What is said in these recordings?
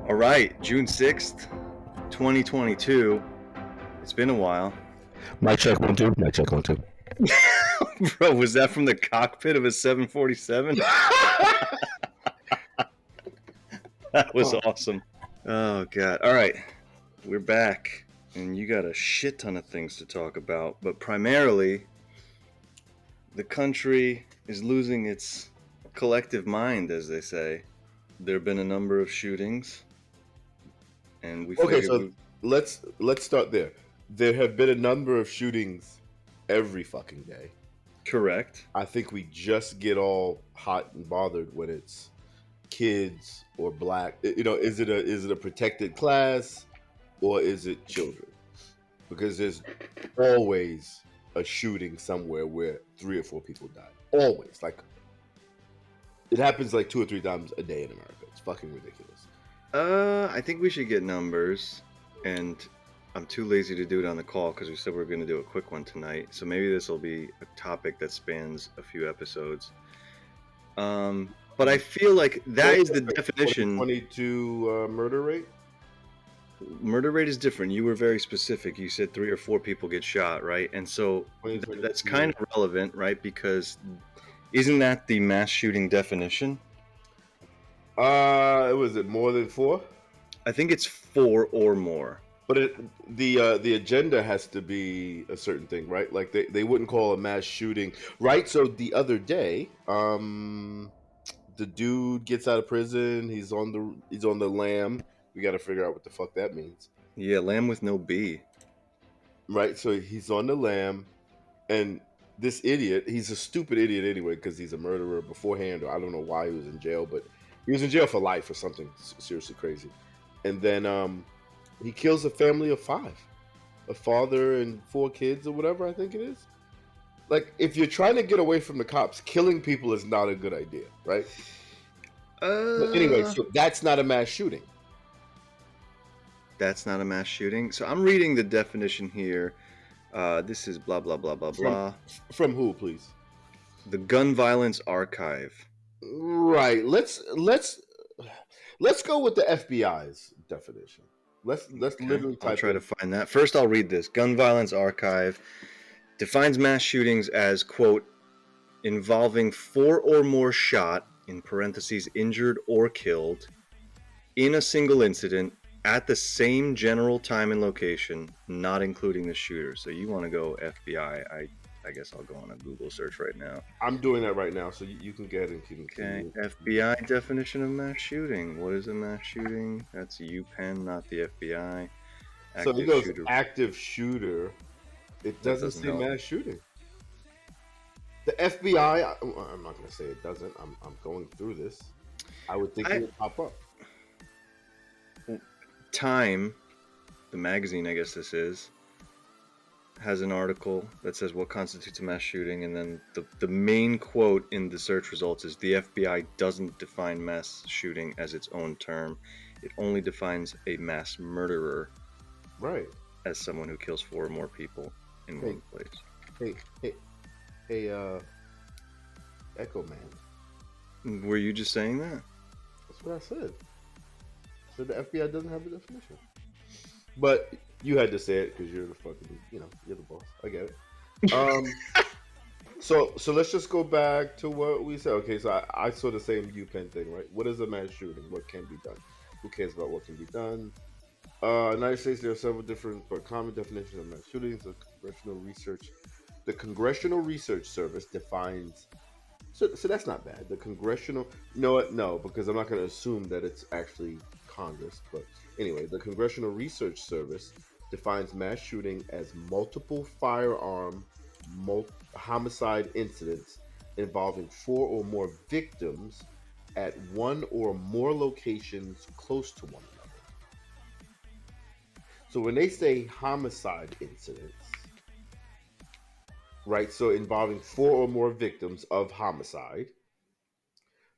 All right, June 6th, 2022. It's been a while. Mic check 1 2. Mic check 1 2. Bro, was that from the cockpit of a 747? That was awesome. Oh, God. All right, we're back, and you got a shit ton of things to talk about, but primarily, the country is losing its collective mind, as they say. There have been a number of shootings, and we Okay, figured so let's start there. There have been a number of shootings every fucking day. correct. I think we just get all hot and bothered when it's kids or black. Is it a protected class or is it children? Because there's always a shooting somewhere where 3 or 4 people die. Always, like it happens like 2 or 3 times a day in America. It's fucking ridiculous. I think we should get numbers, and I'm too lazy to do it on the call because we said we were going to do a quick one tonight. So maybe this will be a topic that spans a few episodes. But I feel like that is the definition. 2022 murder rate. Murder rate is different. You were very specific. You said 3 or 4 people get shot, right? And so that's kind of relevant, right? Because isn't that the mass shooting definition? Was it more than 4? I think it's 4 or more. But the agenda has to be a certain thing, right? Like they wouldn't call a mass shooting, right? So the other day, the dude gets out of prison. He's on the lam. We got to figure out what the fuck that means. Yeah, lamb with no B. Right. So he's on the lam, and this idiot, he's a stupid idiot anyway because he's a murderer beforehand, or I don't know why he was in jail, but he was in jail for life or something seriously crazy. And then he kills a family of 5, a father and 4 kids or whatever I think it is. Like, if you're trying to get away from the cops, killing people is not a good idea, right? But anyway, so that's not a mass shooting. That's not a mass shooting. So I'm reading the definition here. This is blah blah blah blah blah. From who, please? The Gun Violence Archive. Right. Let's go with the FBI's definition. Let's literally type. I'll try to find that. First, I'll read this. Gun Violence Archive defines mass shootings as, quote, involving 4 or more shot, in parentheses, injured or killed, in a single incident at the same general time and location, not including the shooter. So you want to go FBI. I guess I'll go on a Google search right now. I'm doing that right now, so you can get it and keep it. Okay, FBI definition of mass shooting. What is a mass shooting? That's UPenn, not the FBI. So it goes active shooter. It doesn't say mass shooting. The FBI, I'm not going to say it doesn't. I'm going through this. I would think it would pop up. Time, the magazine, I guess this is, has an article that says what constitutes a mass shooting, and then the main quote in the search results is the FBI doesn't define mass shooting as its own term. It only defines a mass murderer, right, as someone who kills 4 or more people in one place. Hey, Echo Man. Were you just saying that? That's what I said. So the FBI doesn't have a definition. But you had to say it because you're the fucking, you're the boss. I get it. So let's just go back to what we said. Okay, so I saw the same UPenn thing, right? What is a mass shooting? What can be done? Who cares about what can be done? United States, there are several different but common definitions of mass shootings. The Congressional Research Service defines. So that's not bad. The Congressional, no, because I'm not going to assume that it's actually Congress. But anyway, the Congressional Research Service defines mass shooting as multiple firearm homicide incidents involving 4 or more victims at 1 or more locations close to one another. So when they say homicide incidents, right, so involving 4 or more victims of homicide,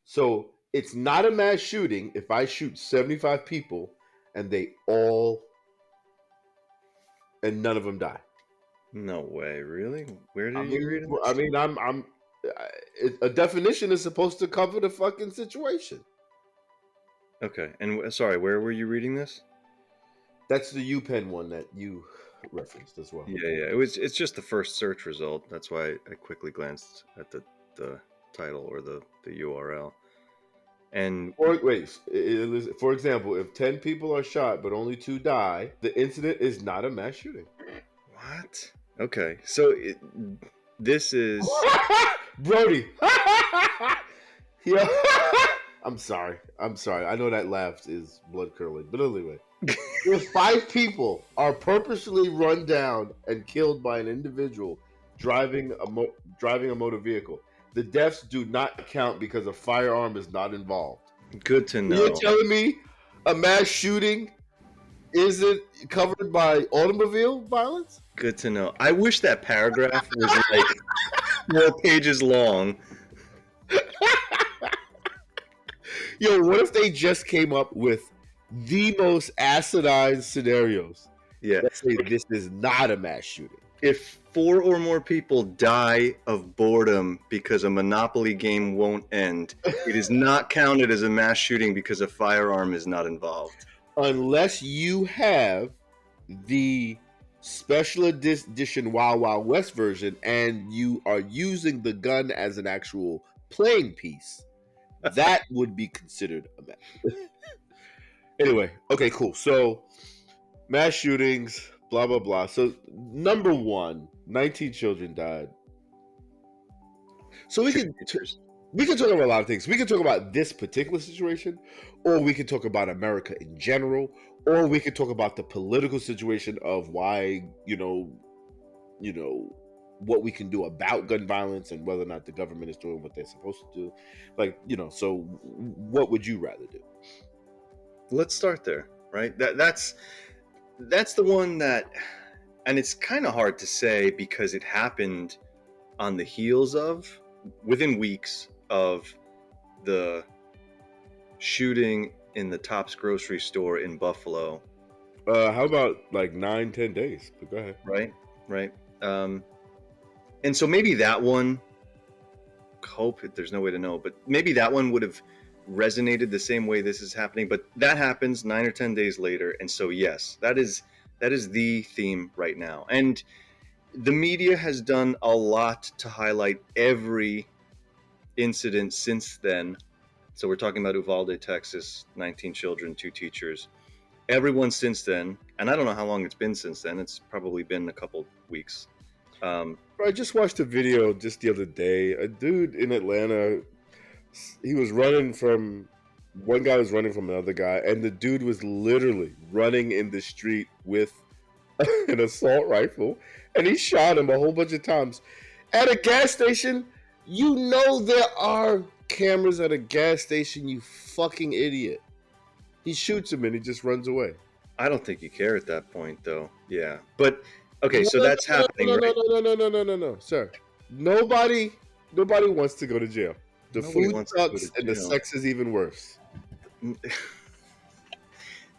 so it's not a mass shooting if I shoot 75 people and none of them die. No way, really? Where did you read it? I mean, a definition is supposed to cover the fucking situation. Okay. And sorry, where were you reading this? That's the UPenn one that you referenced as well. Yeah, yeah. It's just the first search result. That's why I quickly glanced at the title or the URL. And Or wait, for example, if 10 people are shot but only 2 die, the incident is not a mass shooting. what? Okay. So this is Brody. Yeah. I'm sorry. I'm sorry. I know that laugh is blood curdling, but anyway, if 5 people are purposely run down and killed by an individual driving a motor vehicle, the deaths do not count because a firearm is not involved. good to You're know. telling me a mass shooting isn't covered by automobile violence? Good to know. I wish that paragraph was like 4 pages long. Yo, what if they just came up with the most asinine scenarios Yeah. that say this is not a mass shooting? If 4 or more people die of boredom because a Monopoly game won't end, it is not counted as a mass shooting because a firearm is not involved. Unless you have the special edition Wild Wild West version and you are using the gun as an actual playing piece, that would be considered a mass. Anyway, okay, cool. So mass shootings, blah blah blah. So number one, 19 children died. So we can talk about a lot of things. We can talk about this particular situation, or we can talk about America in general, or we can talk about the political situation of why what we can do about gun violence and whether or not the government is doing what they're supposed to do. Like, so what would you rather do? Let's start there, right? That's the one that, and it's kind of hard to say because it happened on the heels of, within weeks of the shooting in the Tops grocery store in Buffalo. How about like 9-10 days? But go ahead. Right. And so maybe that one, hope there's no way to know, but maybe that one would have resonated the same way this is happening. But that happens 9 or 10 days later, and so yes, that is the theme right now. And the media has done a lot to highlight every incident since then. So we're talking about Uvalde, Texas, 19 children, 2 teachers. Everyone since then, and I don't know how long it's been since then. It's probably been a couple weeks. I just watched a video just the other day. A dude in Atlanta, one guy was running from another guy, and the dude was literally running in the street with an assault rifle, and he shot him a whole bunch of times. At a gas station, there are cameras at a gas station, you fucking idiot. He shoots him and he just runs away. I don't think you care at that point, though. Yeah, but okay, so that's happening, right? No, sir. Nobody wants to go to jail. The Nobody food wants to go sucks to and the jail. sex is even worse.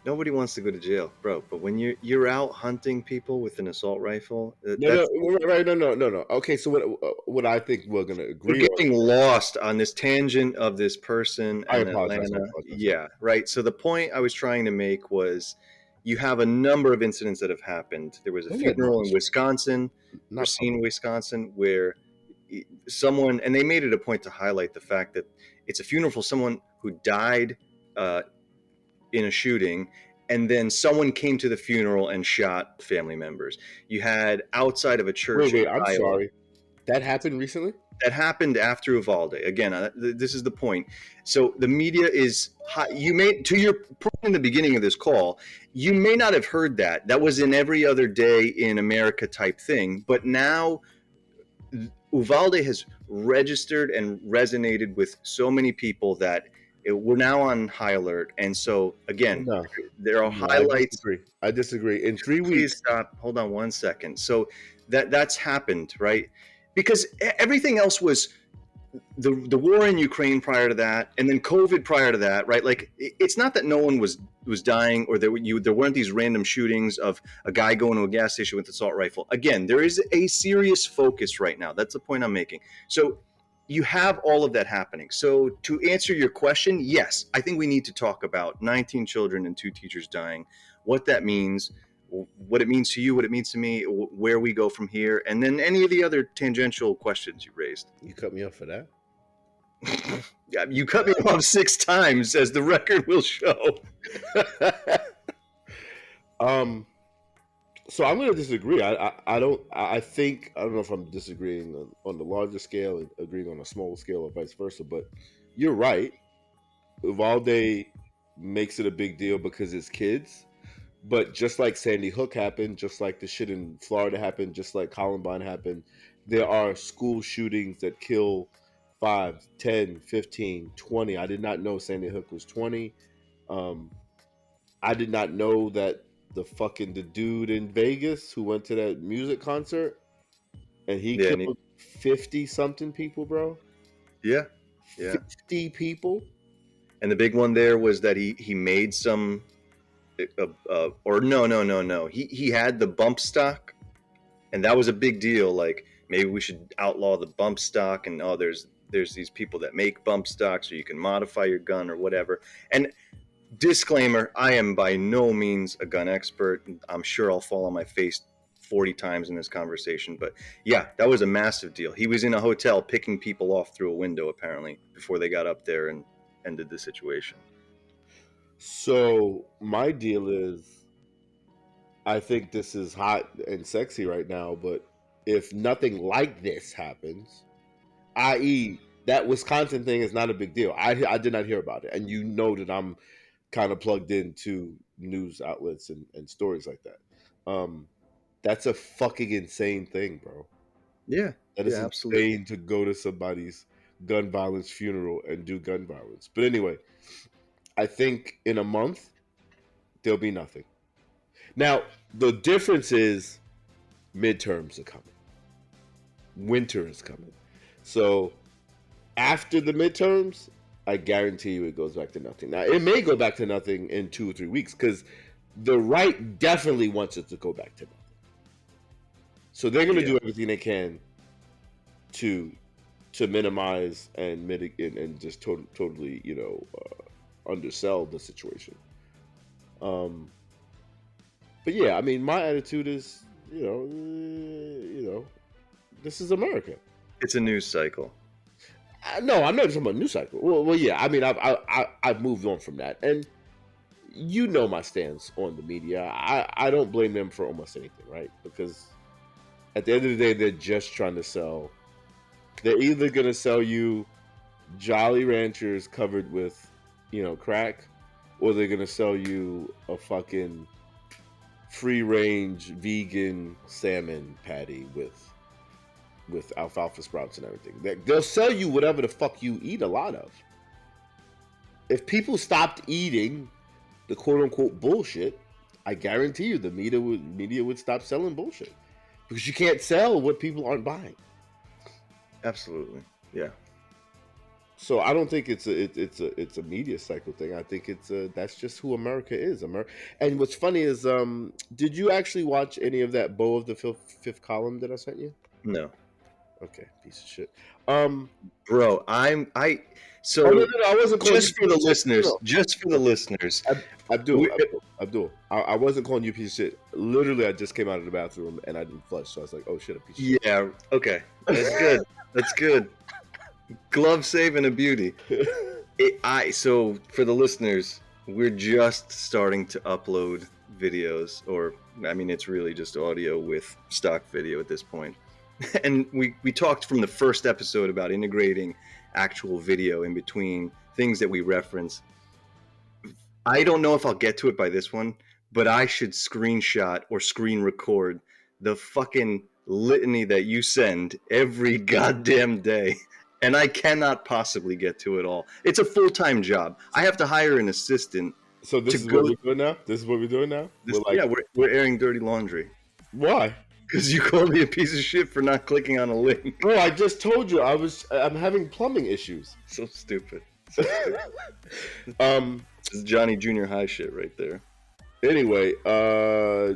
Nobody wants to go to jail, bro. But when you're out hunting people with an assault rifle, No. Okay, so what I think we're gonna we're agree on. getting lost on this tangent of this person I and apologize. Atlanta. Yeah, right. So the point I was trying to make was, you have a number of incidents that have happened. There was a funeral in Wisconsin, Racine, Wisconsin, where someone, and they made it a point to highlight the fact that it's a funeral for someone who died in a shooting, and then someone came to the funeral and shot family members. You had outside of a church. Wait, I'm sorry. That happened recently? That happened after Uvalde. Again, this is the point. So the media is, you may, to your point in the beginning of this call, you may not have heard that. That was an every other day in America type thing. But now Uvalde has registered and resonated with so many people that we're now on high alert. And so again, there are highlights. I disagree. In 3 weeks. Please stop. Hold on one second. So that's happened, right? Because everything else was the war in Ukraine prior to that, and then COVID prior to that, right? Like, it's not that no one was dying, or there weren't these random shootings of a guy going to a gas station with an assault rifle. Again, there is a serious focus right now. That's the point I'm making. So you have all of that happening. So to answer your question, yes, I think we need to talk about 19 children and 2 teachers dying, what that means, what it means to you, what it means to me, where we go from here, and then any of the other tangential questions you raised. You cut me off for that. Yeah, you cut me off 6 times, as the record will show. So I'm going to disagree. I don't know if I'm disagreeing on the larger scale and agreeing on a smaller scale or vice versa, but you're right. Uvalde makes it a big deal because it's kids, but just like Sandy Hook happened, just like the shit in Florida happened, just like Columbine happened, there are school shootings that kill 5, 10, 15, 20. I did not know Sandy Hook was 20. I did not know that the dude in Vegas who went to that music concert and he killed 50 something people, bro. Yeah. 50 people. And the big one there was that he made some or no. He had the bump stock, and that was a big deal. Like, maybe we should outlaw the bump stock, and there's these people that make bump stocks, so you can modify your gun or whatever. And disclaimer, I am by no means a gun expert. I'm sure I'll fall on my face 40 times in this conversation, but yeah, that was a massive deal. He was in a hotel picking people off through a window, apparently, before they got up there and ended the situation. So my deal is, I think this is hot and sexy right now, but if nothing like this happens, i.e., that Wisconsin thing is not a big deal. I did not hear about it, and you know that I'm kind of plugged into news outlets and stories like that. That's a fucking insane thing, bro. Yeah, that is absolutely insane to go to somebody's gun violence funeral and do gun violence. But anyway, I think in a month there'll be nothing. Now the difference is midterms are coming, winter is coming, so after the midterms, I guarantee you it goes back to nothing. Now, it may go back to nothing in 2 or 3 weeks because the right definitely wants it to go back to nothing. So they're going to do everything they can to minimize and mitigate and just totally, undersell the situation. But yeah, I mean, my attitude is, this is America. It's a news cycle. No, I'm not talking about news cycle. Well, yeah. I mean, I've moved on from that, and you know my stance on the media. I don't blame them for almost anything, right? Because at the end of the day, they're just trying to sell. They're either gonna sell you Jolly Ranchers covered with, crack, or they're gonna sell you a fucking free range vegan salmon patty with alfalfa sprouts and everything. They'll sell you whatever the fuck you eat a lot of. If people stopped eating the quote unquote bullshit, I guarantee you the media would stop selling bullshit. Because you can't sell what people aren't buying. Absolutely. Yeah. So I don't think it's a media cycle thing. I think that's just who America is. And what's funny is, did you actually watch any of that Beau of the Fifth Column that I sent you? No. Okay, piece of shit. Bro, I wasn't just for the listeners. Just for the listeners, Abdul, I wasn't calling you a piece of shit. Literally, I just came out of the bathroom and I didn't flush, so I was like, "Oh shit, a piece of shit." Yeah, okay, that's good. That's good. Glove saving a beauty. So for the listeners, we're just starting to upload videos, or I mean, it's really just audio with stock video at this point. And we talked from the first episode about integrating actual video in between things that we reference. I don't know if I'll get to it by this one, but I should screenshot or screen record the fucking litany that you send every goddamn day. And I cannot possibly get to it all. It's a full-time job. I have to hire an assistant. So this is what we're doing now? This is what we're doing now? We're airing dirty laundry. Why? Because you called me a piece of shit for not clicking on a link. Bro, I just told you I'm having plumbing issues. So stupid. This is Johnny Junior High shit right there. Anyway, Beau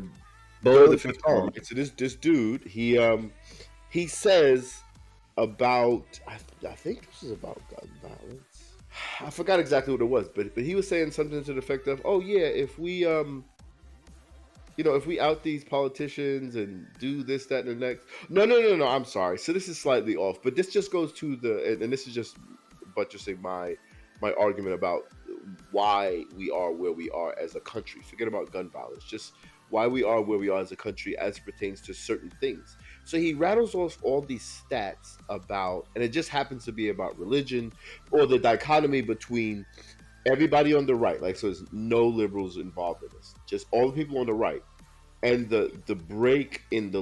of the Fifth Column. So this dude, he says about I think this is about gun violence. I forgot exactly what it was, but he was saying something to the effect of, "Oh yeah, if we if we out these politicians and do this, that, and the next." No. I'm sorry. So this is slightly off, but this just goes to and this is just buttressing my argument about why we are where we are as a country. Forget about gun violence. Just why we are where we are as a country as it pertains to certain things. So he rattles off all these stats about, and it just happens to be about religion or the dichotomy between everybody on the right. Like, so there's no liberals involved in this, just all the people on the right, and the break in the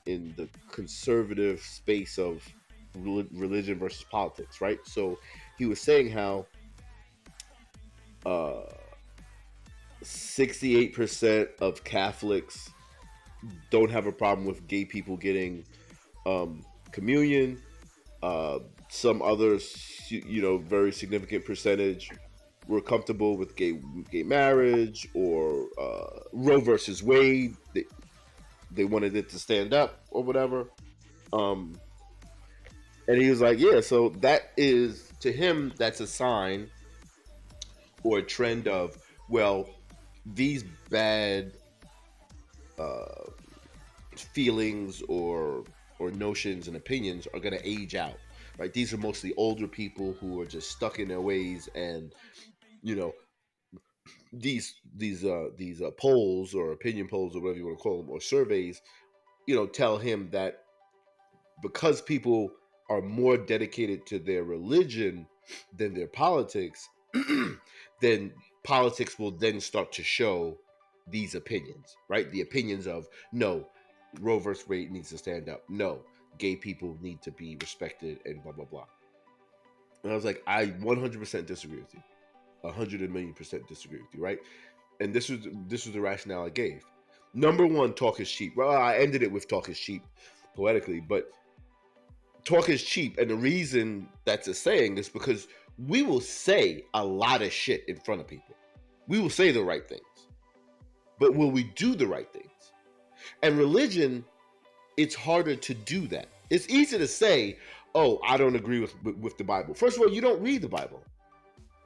in the conservative space of religion versus politics, right? So he was saying how 68% of Catholics don't have a problem with gay people getting communion. Some others, very significant percentage were comfortable with gay marriage or Roe versus Wade. They wanted it to stand up or whatever. Um, and he was like, yeah, so that is, to him, that's a sign or a trend of, well, these bad uh, feelings or notions and opinions are going to age out, right? These are mostly older people who are just stuck in their ways, and you know these polls or opinion polls or whatever you want to call them, or surveys, tell him that because people are more dedicated to their religion than their politics, then politics will then start to show these opinions, right? The opinions of, no, Roe versus Wade needs to stand up. No, gay people need to be respected, and blah blah blah. And I was like, I 100% disagree with you. 100 million% disagree with you, right? And this was the rationale I gave. Number one, talk is cheap. Well, I ended it with talk is cheap poetically, but talk is cheap, and the reason that's a saying is because we will say a lot of shit in front of people. We will say the right things, but will we do the right things? And religion, it's harder to do that. It's easy to say, "Oh, I don't agree with the Bible." First of all, you don't read the Bible,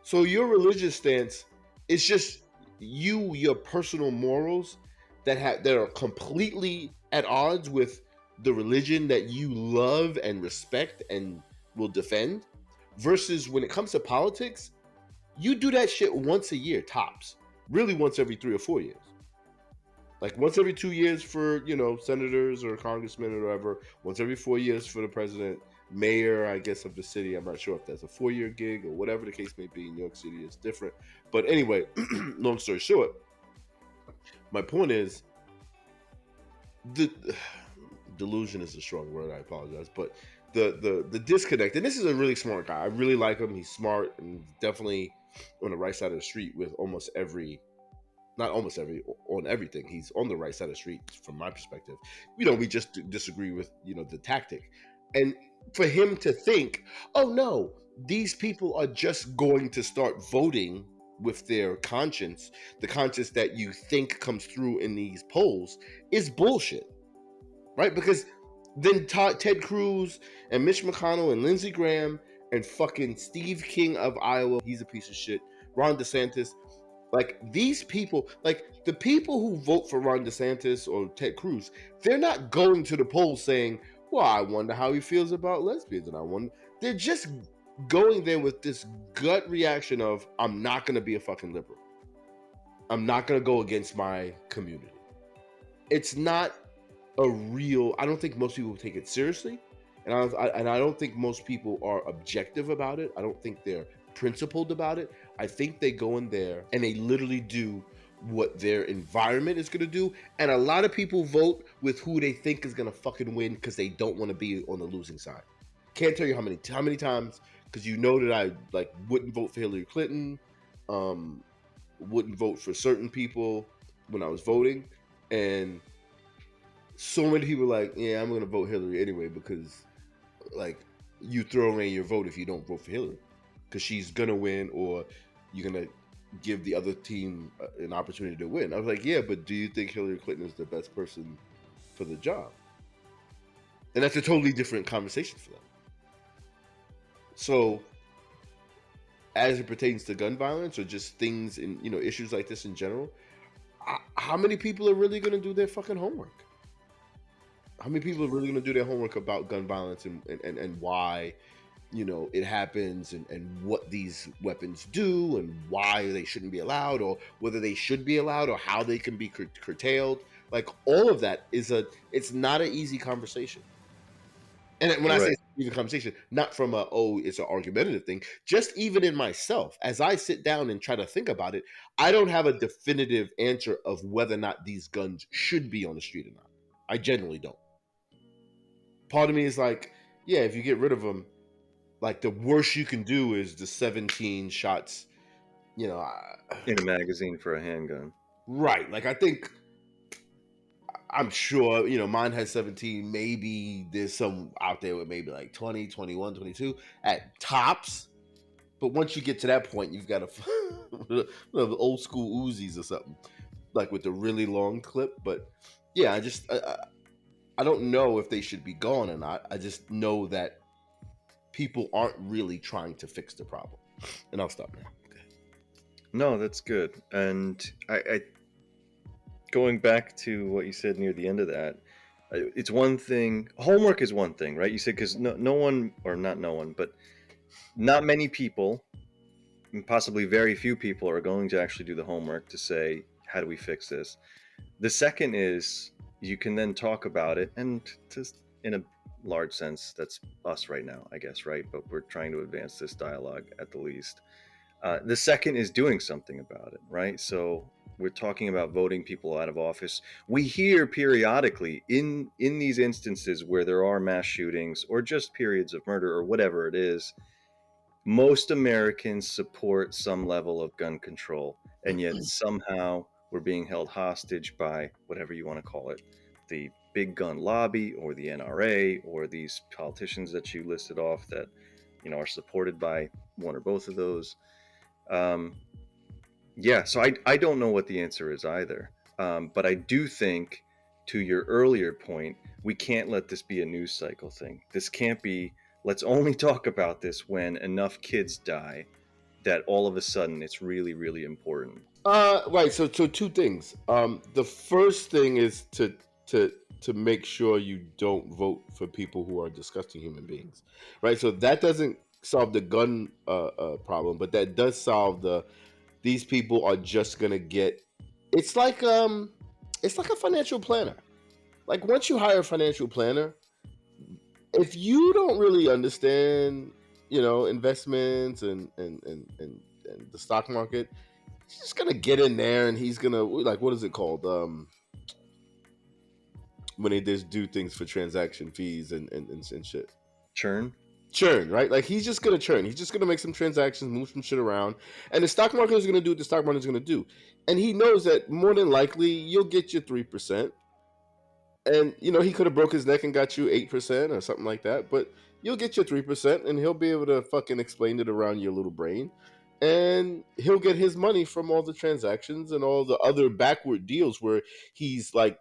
so your religious stance is just your personal morals that are completely at odds with the religion that you love and respect and will defend. Versus when it comes to politics, you do that shit once a year tops. Really, once every 3 or 4 years. Like once every 2 years for senators or congressmen or whatever. Once every 4 years for the president, mayor, I guess, of the city. I'm not sure if that's a 4-year gig or whatever the case may be. In New York City, it's different. But anyway, long story short, my point is the delusion is a strong word. I apologize, but the disconnect. And this is a really smart guy. I really like him. He's smart and definitely on the right side of the street with almost every. Not almost every, on everything. He's on the right side of the street from my perspective. We just disagree with the tactic, and for him to think, oh no, these people are just going to start voting with their conscience, the conscience that you think comes through in these polls, is bullshit, right? Because then Ted Cruz and Mitch McConnell and Lindsey Graham and fucking Steve King of Iowa, he's a piece of shit. Ron DeSantis, like these people, like the people who vote for Ron DeSantis or Ted Cruz, they're not going to the polls saying, well, I wonder how he feels about lesbians, and I wonder. They're just going there with this gut reaction of, I'm not going to be a fucking liberal. I'm not going to go against my community. It's not a real. I don't think most people take it seriously, and I don't think most people are objective about it. I don't think they're principled about it. I think they go in there and they literally do what their environment is going to do, and a lot of people vote with who they think is going to fucking win because they don't want to be on the losing side. Can't tell you how many times, because that I wouldn't vote for Hillary Clinton, wouldn't vote for certain people when I was voting, and so many people like, yeah, I'm gonna vote Hillary anyway because you throw away your vote if you don't vote for Hillary because she's gonna win, or you're gonna give the other team an opportunity to win. I was like, yeah, but do you think Hillary Clinton is the best person for the job? And that's a totally different conversation for them. So, as it pertains to gun violence or just things in, you know, issues like this in general, how many people are really going to do their fucking homework? How many people are really going to do their homework about gun violence and why, you know, it happens and what these weapons do and why they shouldn't be allowed or whether they should be allowed or how they can be curtailed? Like, all of that it's not an easy conversation. And when I say Right. easy conversation, not from it's an argumentative thing, just even in myself, as I sit down and try to think about it, I don't have a definitive answer of whether or not these guns should be on the street or not. I generally don't. Part of me is like, yeah, if you get rid of them, like, the worst you can do is the 17 shots, you know. In a magazine for a handgun. Right. Like, I think, I'm sure, you know, mine has 17. Maybe there's some out there with maybe like 20, 21, 22 at tops. But once you get to that point, you've got to old school Uzis or something, like with the really long clip. But yeah, I don't know if they should be gone or not. I just know that people aren't really trying to fix the problem. And I'll stop now. Okay. No, that's good. And I going back to what you said near the end of that, it's one thing. Homework is one thing, right? You said because no one, or not no one, but not many people, and possibly very few people, are going to actually do the homework to say, how do we fix this? The second is you can then talk about it, and just in a large sense, that's us right now, I guess, right? But we're trying to advance this dialogue at the least. The second is doing something about it, right? So we're talking about voting people out of office. We hear periodically in these instances where there are mass shootings or just periods of murder or whatever it is, most Americans support some level of gun control, and yet somehow we're being held hostage by whatever you want to call it, the big gun lobby or the NRA or these politicians that you listed off that, you know, are supported by one or both of those. Yeah, so I don't know what the answer is either. But I do think, to your earlier point, we can't let this be a news cycle thing. This can't be, let's only talk about this when enough kids die that all of a sudden it's really, really important. Right. So two things. The first thing is to make sure you don't vote for people who are disgusting human beings, right? So that doesn't solve the gun problem, but that does solve these people are just gonna get. It's like a financial planner. Like, once you hire a financial planner, if you don't really understand, you know, investments and the stock market, he's just gonna get in there and he's gonna, like, what is it called? When they just do things for transaction fees and shit. Churn? Churn, right? Like, he's just gonna churn. He's just gonna make some transactions, move some shit around, and the stock market is gonna do what the stock market is gonna do. And he knows that more than likely you'll get your 3%. And, you know, he could have broke his neck and got you 8% or something like that, but you'll get your 3%, and he'll be able to fucking explain it around your little brain. And he'll get his money from all the transactions and all the other backward deals where he's like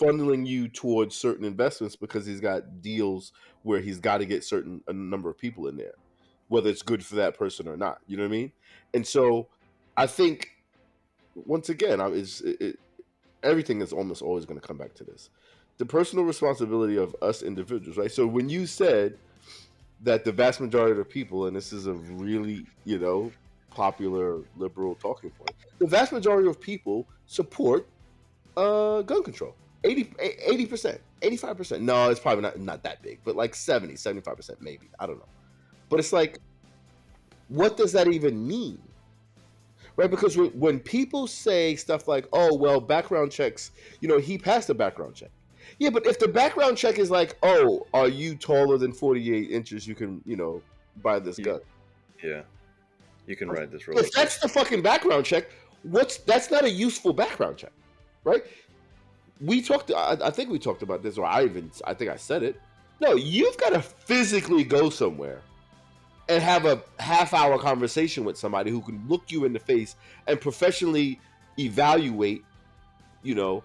funneling you towards certain investments because he's got deals where he's got to get a number of people in there, whether it's good for that person or not. You know what I mean? And so I think, once again, everything is almost always going to come back to this: the personal responsibility of us individuals, right? So when you said that the vast majority of the people, and this is a really, you know, popular liberal talking point, the vast majority of people support gun control. 80%, 85%. No, it's probably not that big, but like 70, 75% maybe. I don't know. But it's like, what does that even mean? Right? Because when people say stuff like, oh, well, background checks, you know, he passed a background check. Yeah, but if the background check is like, oh, are you taller than 48 inches, you can, you know, buy this gun. Yeah. You can ride this roller If that's the fucking background check, that's not a useful background check, right? I think we talked about this, or I think I said it. No, you've got to physically go somewhere and have a half-hour conversation with somebody who can look you in the face and professionally evaluate, you know,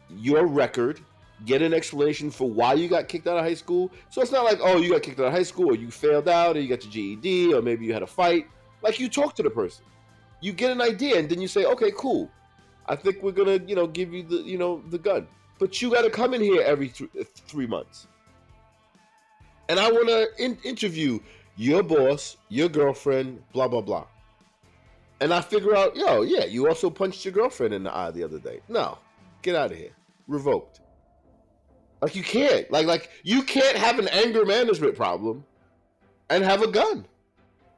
your record get an explanation for why you got kicked out of high school. So it's not like, oh, you got kicked out of high school, or you failed out, or you got your GED, or maybe you had a fight. Like, you talk to the person, you get an idea, and then you say, okay, cool. I think we're gonna, give you the gun, but you got to come in here every 3 months, and I want to interview your boss, your girlfriend, blah blah blah. And I figure out, yeah, you also punched your girlfriend in the eye the other day. No, get out of here, revoked. Like, you can't, like you can't have an anger management problem and have a gun.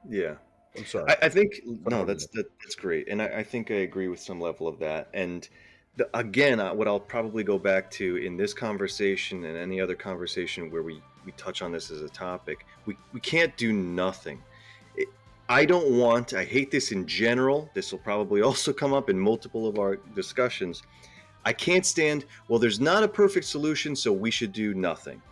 Yeah. I'm sorry. I think no, that's great, and I think I agree with some level of that. And again, what I'll probably go back to in this conversation and any other conversation where we touch on this as a topic, we can't do nothing. I hate this in general. This will probably also come up in multiple of our discussions. I can't stand, well, there's not a perfect solution, so we should do nothing.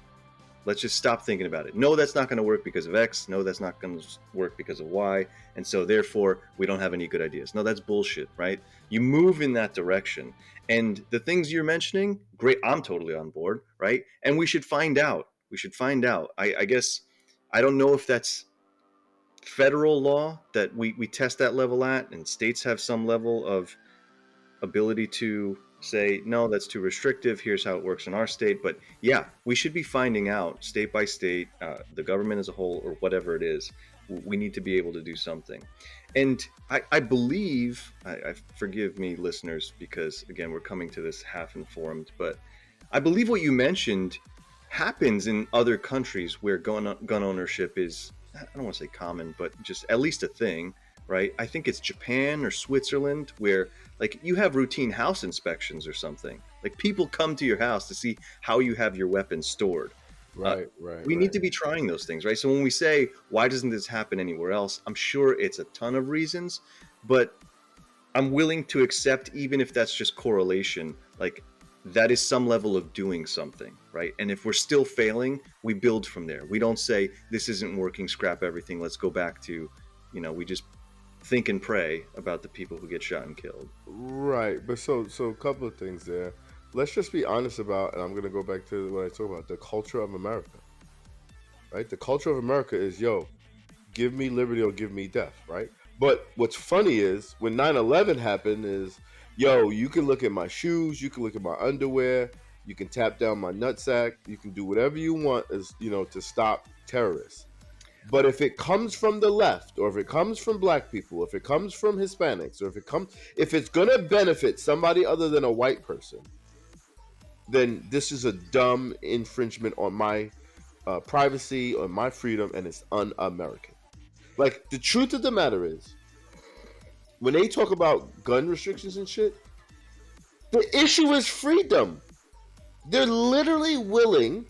Let's just stop thinking about it. No, that's not going to work because of X. No, that's not going to work because of Y. And so therefore, we don't have any good ideas. No, that's bullshit, right? You move in that direction. And the things you're mentioning, great. I'm totally on board, right? And we should find out. I guess, I don't know if that's federal law that we test that level at, and states have some level of ability to say, no, that's too restrictive, here's how it works in our state. But yeah, we should be finding out state by state, the government as a whole, or whatever it is. We need to be able to do something. And I believe, I forgive me, listeners, because again, we're coming to this half informed, but I believe what you mentioned happens in other countries where gun ownership is, I don't want to say common, but just at least a thing, right? I think it's Japan or Switzerland where, like, you have routine house inspections or something. Like, people come to your house to see how you have your weapons stored. Right. We need to be trying those things, right? So when we say, why doesn't this happen anywhere else? I'm sure it's a ton of reasons, but I'm willing to accept, even if that's just correlation, like, that is some level of doing something, right? And if we're still failing, we build from there. We don't say, this isn't working, scrap everything, let's go back to, we just think and pray about the people who get shot and killed. Right, but so a couple of things there. Let's just be honest about, and I'm going to go back to what I talk about, the culture of America. Right? The culture of America is, give me liberty or give me death, right? But what's funny is, when 9/11 happened is, you can look at my shoes, you can look at my underwear, you can tap down my nutsack, you can do whatever you want as, to stop terrorists. But if it comes from the left, or if it comes from black people, if it comes from Hispanics, or if it's gonna benefit somebody other than a white person, then this is a dumb infringement on my privacy, on my freedom, and it's un-American. Like, the truth of the matter is, when they talk about gun restrictions and shit, the issue is freedom. They're literally willing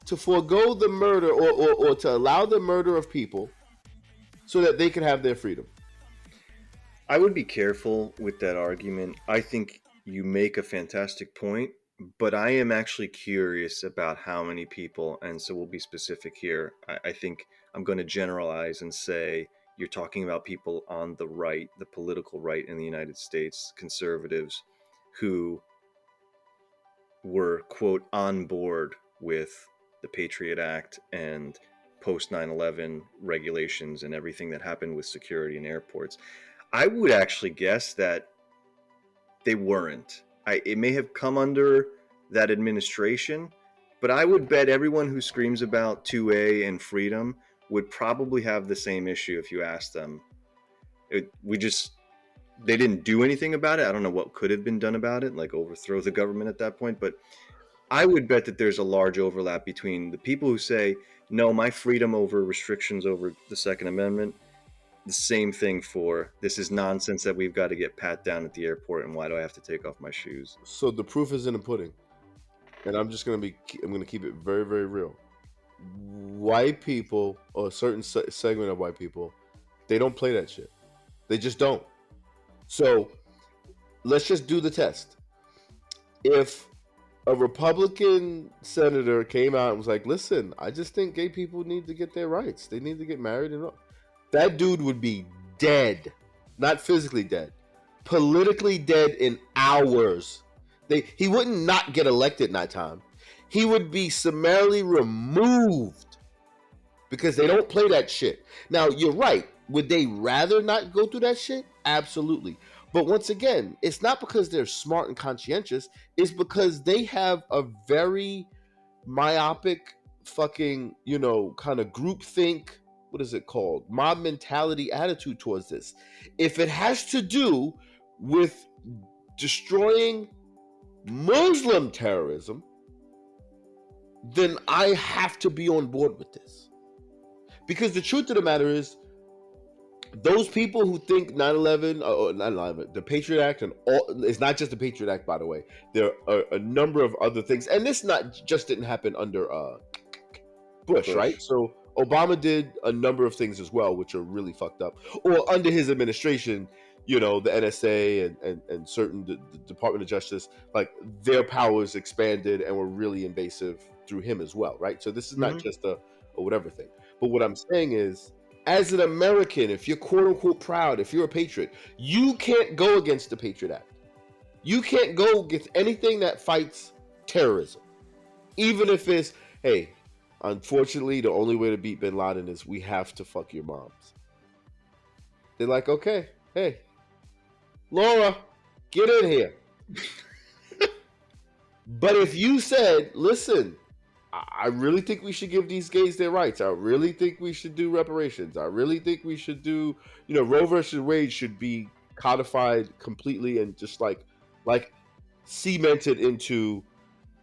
to forego the murder or to allow the murder of people so that they can have their freedom. I would be careful with that argument. I think you make a fantastic point, but I am actually curious about how many people, and so we'll be specific here. I think I'm going to generalize and say you're talking about people on the right, the political right in the United States, conservatives, who were, quote, on board with the Patriot Act and post 9/11 regulations and everything that happened with security in airports. I would actually guess that they weren't. It may have come under that administration, but I would bet everyone who screams about 2A and freedom would probably have the same issue if you asked them. They didn't do anything about it. I don't know what could have been done about it, like overthrow the government at that point, but I would bet that there's a large overlap between the people who say, no, my freedom over restrictions over the Second Amendment, the same thing for, this is nonsense that we've got to get pat down at the airport, and why do I have to take off my shoes? So the proof is in the pudding. And I'm going to keep it very, very real. White people, or a certain segment of white people, they don't play that shit. They just don't. So let's just do the test. If a Republican senator came out and was like, listen, I just think gay people need to get their rights. They need to get married and all. That dude would be dead. Not physically dead. Politically dead in hours. He wouldn't not get elected in that time. He would be summarily removed because they don't play that shit. Now, you're right. Would they rather not go through that shit? Absolutely. But once again, it's not because they're smart and conscientious. It's because they have a very myopic fucking, kind of groupthink, what is it called? Mob mentality attitude towards this. If it has to do with destroying Muslim terrorism, then I have to be on board with this. Because the truth of the matter is, those people who think 9/11, or 9/11, the Patriot Act, and all, it's not just the Patriot Act, by the way. There are a number of other things, and this didn't happen under Bush, right? So Obama did a number of things as well, which are really fucked up. Or under his administration, the NSA and certain the Department of Justice, like their powers expanded and were really invasive through him as well, right? So this is not just a whatever thing. But what I'm saying is, as an American, if you're quote unquote proud, if you're a patriot, you can't go against the Patriot Act. You can't go against anything that fights terrorism. Even if it's, hey, unfortunately, the only way to beat bin Laden is we have to fuck your moms. They're like, okay, hey, Laura, get in here. But if you said, listen, I really think we should give these gays their rights. I really think we should do reparations. I really think we should do, Roe versus Wade should be codified completely and just like cemented into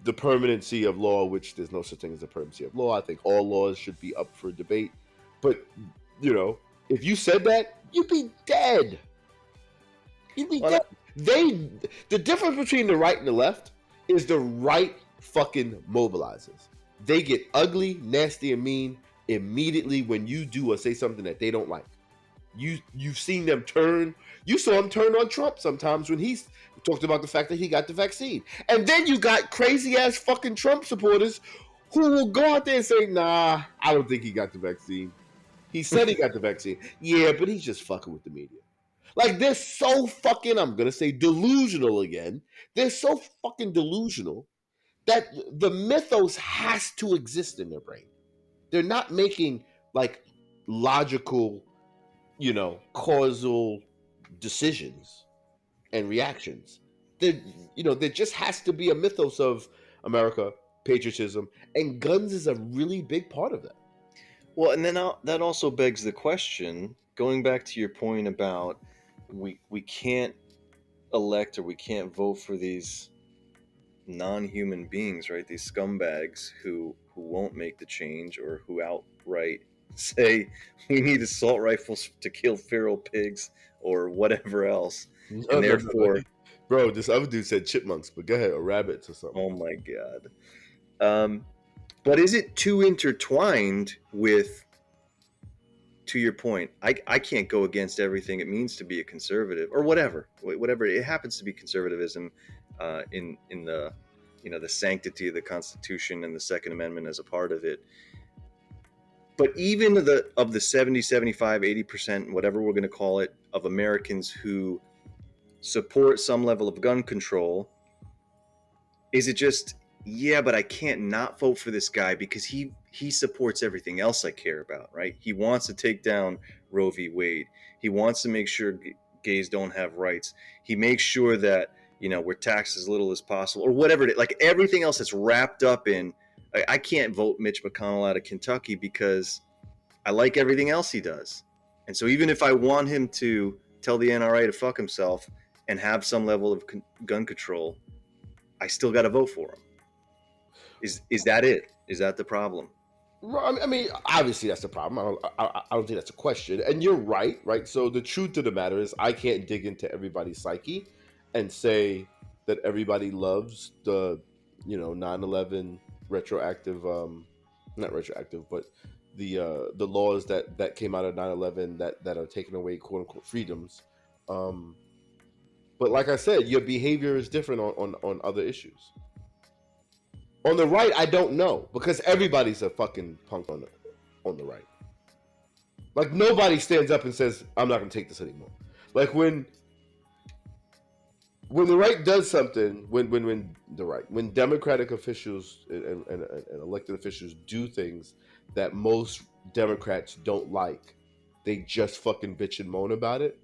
the permanency of law, which there's no such thing as a permanency of law. I think all laws should be up for debate. But, if you said that, you'd be dead. You'd be dead. The difference between the right and the left is the right fucking mobilizes. They get ugly, nasty, and mean immediately when you do or say something that they don't like. You've seen them turn. You saw him turn on Trump sometimes when he talked about the fact that he got the vaccine. And then you got crazy ass fucking Trump supporters who will go out there and say, nah, I don't think he got the vaccine. He said he got the vaccine. Yeah, but he's just fucking with the media. Like, they're so fucking, I'm going to say delusional again. They're so fucking delusional that the mythos has to exist in their brain. They're not making like logical, causal decisions and reactions. There just has to be a mythos of America, patriotism, and guns is a really big part of that. Well, and then that also begs the question, going back to your point about we can't elect or we can't vote for these non-human beings, right? These scumbags who won't make the change or who outright say we need assault rifles to kill feral pigs or whatever else. And therefore, bro, this other dude said chipmunks, but go ahead, or rabbits or something. Oh my god. But is it too intertwined with, to your point, I can't go against everything it means to be a conservative or whatever it happens to be conservatism in the the sanctity of the Constitution and the Second Amendment as a part of it. But even of the 70, 75, 80%, whatever we're going to call it, of Americans who support some level of gun control, is it just, yeah, but I can't not vote for this guy because he supports everything else I care about, right? He wants to take down Roe v. Wade. He wants to make sure gays don't have rights. He makes sure that, we're taxed as little as possible, or whatever it is. Like everything else that's wrapped up in, I can't vote Mitch McConnell out of Kentucky because I like everything else he does. And so even if I want him to tell the NRA to fuck himself and have some level of gun control, I still got to vote for him. Is that it? Is that the problem? I mean, obviously that's the problem. I don't think that's a question. And you're right? So the truth of the matter is I can't dig into everybody's psyche and say that everybody loves the, 9/11 retroactive, not retroactive, but the laws that came out of 9/11 that are taking away quote unquote freedoms. But like I said, your behavior is different on other issues. On the right, I don't know, because everybody's a fucking punk on the right. Like nobody stands up and says, I'm not going to take this anymore. Like when when the right does something, when Democratic officials and elected officials do things that most Democrats don't like, they just fucking bitch and moan about it.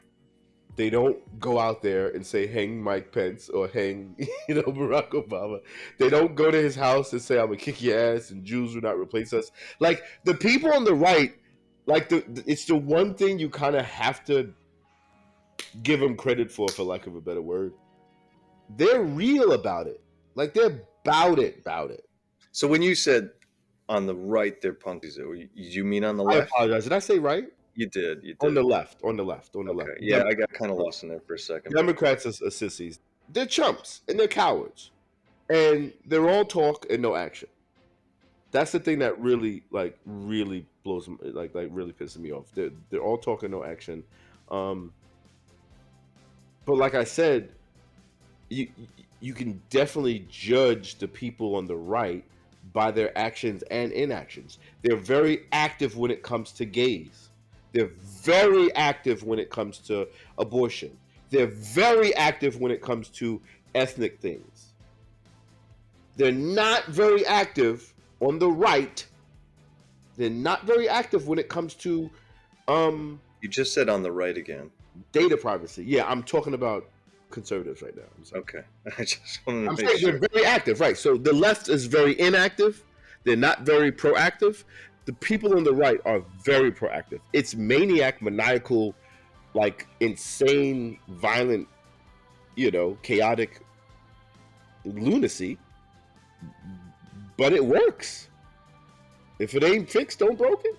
They don't go out there and say hang Mike Pence or hang Barack Obama. They don't go to his house and say I'm gonna kick your ass and Jews will not replace us. Like the people on the right, like it's the one thing you kind of have to give them credit for lack of a better word. They're real about it. Like they're about it. So when you said on the right they're punkies, you mean on the I left? apologize. Did I say right? You did. On the left. On the left. Okay. Yeah, I got kind of lost in there for a second. Democrats are sissies. They're chumps and they're cowards. And they're all talk and no action. That's the thing that really blows them, like really pisses me off. They're all talk and no action. But like I said, you can definitely judge the people on the right by their actions and inactions. They're very active when it comes to gays. They're very active when it comes to abortion. They're very active when it comes to ethnic things. They're not very active on the right. They're not very active when it comes to You just said on the right again. Data privacy. Yeah, I'm talking about conservatives right now. Okay. I just wanted to I'm make saying sure. they're very active, right? So the left is very inactive. They're not very proactive. The people on the right are very proactive. It's maniac, maniacal, like insane, violent, chaotic lunacy. But it works. If it ain't fixed, don't broke it.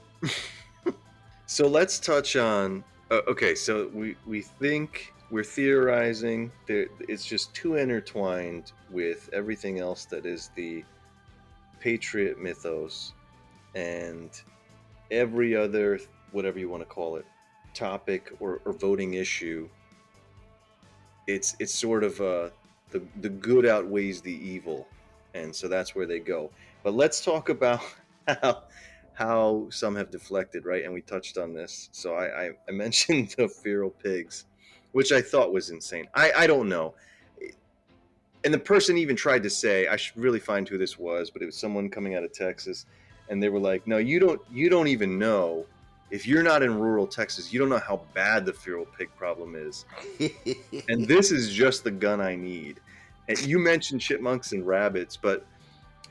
So let's touch on. Okay, so we think we're theorizing that it's just too intertwined with everything else that is the patriot mythos and every other, whatever you want to call it, topic or voting issue. It's sort of the good outweighs the evil, and so that's where they go. But let's talk about how some have deflected, right? And we touched on this. So I mentioned the feral pigs, which I thought was insane. I don't know. And the person even tried to say, I should really find who this was, but it was someone coming out of Texas, and they were like, "No, you don't even know. If you're not in rural Texas, you don't know how bad the feral pig problem is." And this is just the gun I need. And you mentioned chipmunks and rabbits, but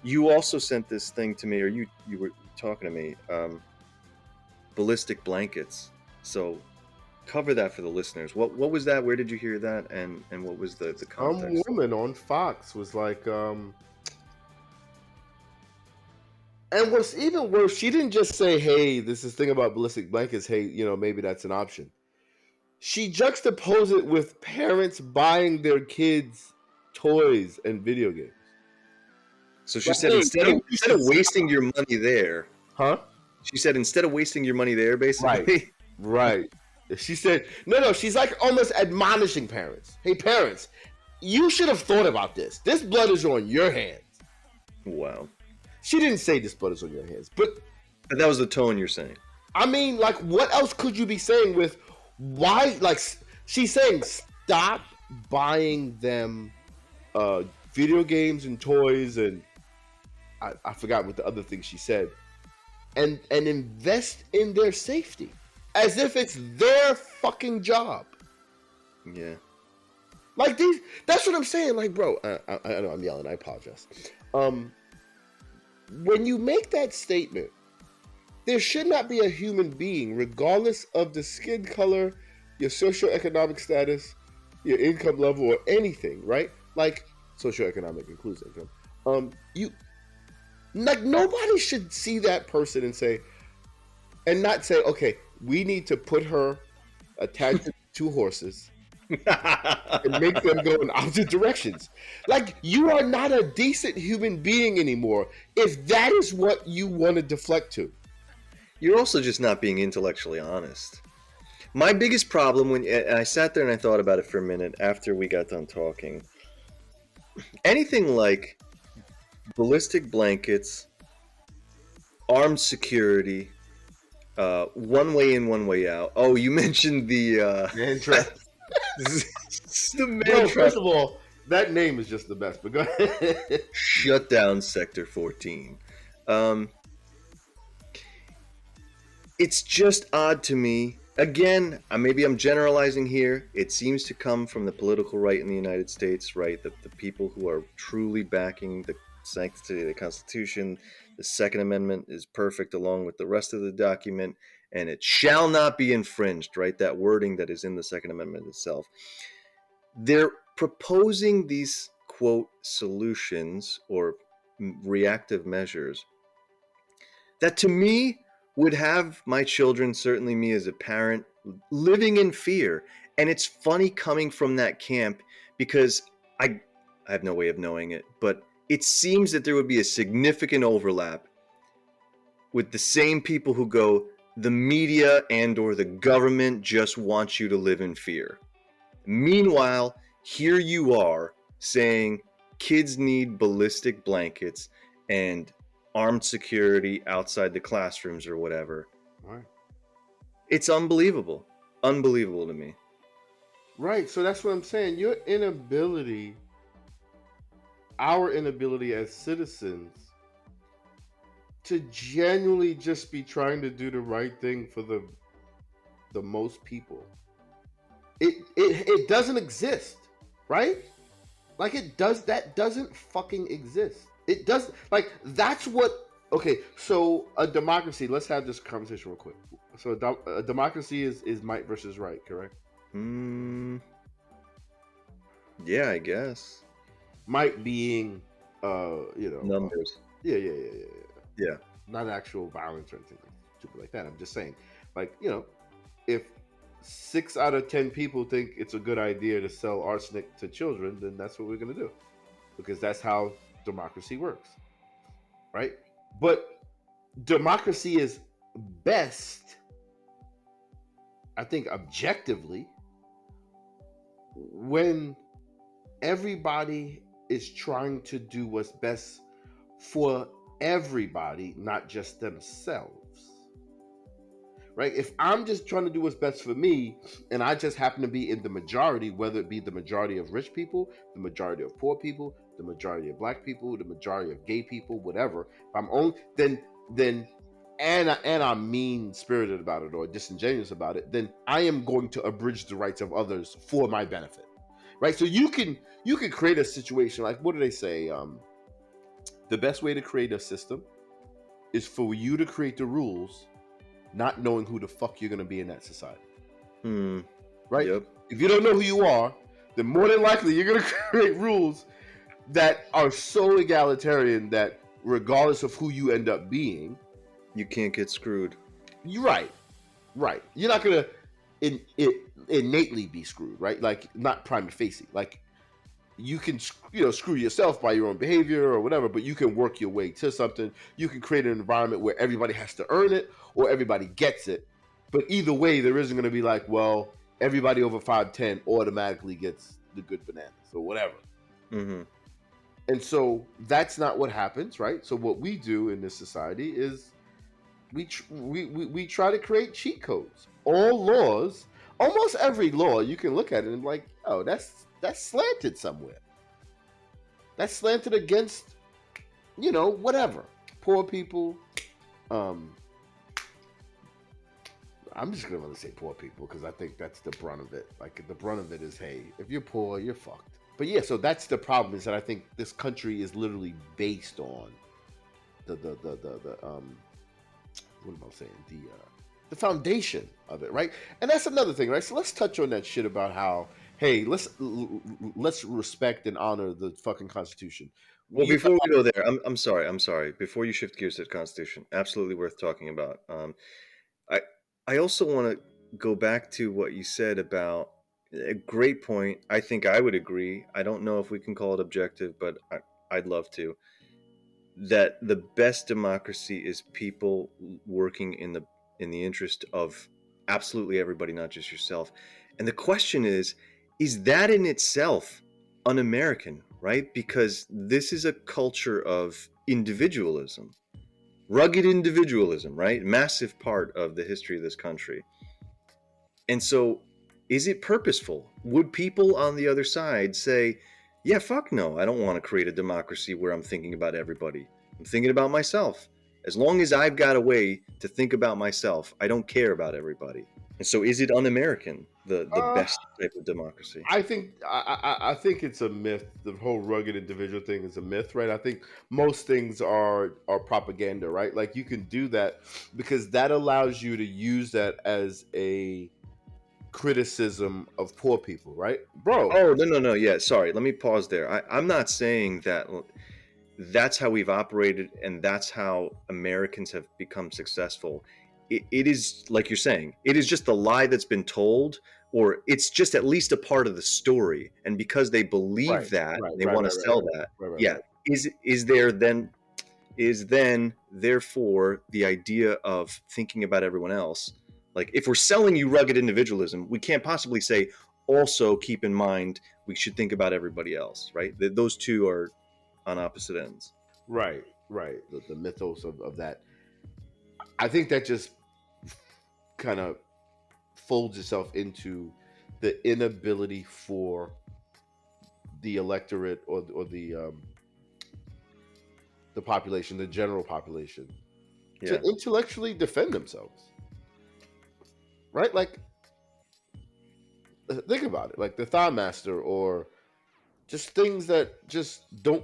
you also sent this thing to me, or you were talking to me, ballistic blankets. So cover that for the listeners. What was that? Where did you hear that? And what was the context? Some woman on Fox was like, and what's even worse, she didn't just say, "Hey, this is thing about ballistic blankets. Hey, maybe that's an option." She juxtaposed it with parents buying their kids toys and video games. So she said, instead of wasting your money there, huh? She said, instead of wasting your money there, basically. Right. She said, no. She's like almost admonishing parents. Hey, parents, you should have thought about this. This blood is on your hands. Wow. She didn't say this blood is on your hands, but that was the tone you're saying. I mean, like, what else could you be saying with why? Like, she's saying stop buying them video games and toys, and I forgot what the other thing she said, and invest in their safety as if it's their fucking job. Yeah. Like that's what I'm saying. Like, bro, I know I'm yelling. I apologize. When you make that statement, there should not be a human being, regardless of the skin color, your socioeconomic status, your income level, or anything, right? Like, socioeconomic includes income. Nobody should see that person and not say, okay, we need to put her attached to 2 horses and make them go in opposite directions. Like, you are not a decent human being anymore if that is what you want to deflect to. You're also just not being intellectually honest. My biggest problem and I sat there and I thought about it for a minute after we got done talking. Anything like ballistic blankets, armed security, one way in, one way out. Oh, you mentioned the the man Bro, trying first to of all, that name is just the best. But go ahead. shut down Sector 14. Um, it's just odd to me. Again, maybe I'm generalizing here. It seems to come from the political right in the United States, right? The people who are truly backing the sanctity of the Constitution. The Second Amendment is perfect along with the rest of the document, and it shall not be infringed, right? That wording that is in the Second Amendment itself. They're proposing these, quote, solutions or reactive measures that to me would have my children, certainly me as a parent, living in fear. And it's funny coming from that camp because I have no way of knowing it, but it seems that there would be a significant overlap with the same people who go, the media and or the government just wants you to live in fear. Meanwhile, here you are saying kids need ballistic blankets and armed security outside the classrooms or whatever. Right. It's unbelievable. Unbelievable to me. Right. So that's what I'm saying. Our inability as citizens to genuinely just be trying to do the right thing for the most people. It doesn't exist, right? Like that doesn't fucking exist. It does like that's what okay, so a democracy, let's have this conversation real quick. So a democracy is might versus right, correct? Hmm. Yeah, I guess. Might being Numbers. yeah. Yeah. Not actual violence or anything stupid like that. I'm just saying, like, if 6 out of 10 people think it's a good idea to sell arsenic to children, then that's what we're gonna do. Because that's how democracy works. Right? But democracy is best, I think, objectively, when everybody is trying to do what's best for everybody, not just themselves. Right? If I'm just trying to do what's best for me and I just happen to be in the majority, whether it be the majority of rich people, the majority of poor people, the majority of black people, the majority of gay people, whatever, if I'm only then and I'm mean spirited about it or disingenuous about it, then I am going to abridge the rights of others for my benefit. Right? So you can create a situation like, what do they say? The best way to create a system is for you to create the rules, not knowing who the fuck you're going to be in that society. Hmm. Right? Yep. If you don't know who you are, then more than likely you're going to create rules that are so egalitarian that regardless of who you end up being, You can't get screwed. you're right. Right. You're not going to innately be screwed, right? Like, not prima facie. Like, you can screw yourself by your own behavior or whatever, but you can work your way to something. You can create an environment where everybody has to earn it or everybody gets it. But either way, there isn't going to be like, well, everybody over 5'10" automatically gets the good bananas or whatever. Mm-hmm. And so that's not what happens, right? So what we do in this society is we try to create cheat codes. All laws, almost every law, you can look at it and be like, oh, that's slanted somewhere. That's slanted against, whatever. Poor people. I'm just gonna say poor people because I think that's the brunt of it. Like, the brunt of it is, hey, if you're poor, you're fucked. But yeah, so that's the problem, is that I think this country is literally based on the what am I saying? The foundation of it, right? And that's another thing, right? So let's touch on that shit about how, hey, let's respect and honor the fucking Constitution. Well, before we go there, I'm sorry. Before you shift gears to the Constitution, absolutely worth talking about. I I also want to go back to what you said about a great point. I think I would agree. I don't know if we can call it objective, but I'd love to. That the best democracy is people working in the interest of absolutely everybody, not just yourself. And the question is that in itself un-American, right? Because this is a culture of individualism, rugged individualism, right? Massive part of the history of this country. And so Is it purposeful? Would people on the other side say, yeah, fuck no, I don't want to create a democracy where I'm thinking about everybody. I'm thinking about myself. As long as I've got a way to think about myself, I don't care about everybody. And so is it un-American, the Uh, best type of democracy? I think it's a myth. The whole rugged individual thing is a myth, right? I think most things are propaganda, right? Like you can do that because that allows you to use that as a criticism of poor people, right, bro? Oh, no. Yeah, sorry. Let me pause there. I'm not saying that that's how we've operated and that's how Americans have become successful. It is, like you're saying, it is just a lie that's been told, or it's just at least a part of the story. And because they Right, believe that, right, they right, want right, to right, sell right, that. right, right, Yeah. right. Is there then is then therefore the idea of thinking about everyone else? Like if we're selling you rugged individualism, we can't possibly say also keep in mind we should think about everybody else, right? Those two are on opposite ends. Right, right. The mythos of that. I think that just kind of folds itself into the inability for the electorate or the population, the general population, to Yeah. intellectually defend themselves. Right? Like, think about it. Like the Thigh Master, or just things that just don't,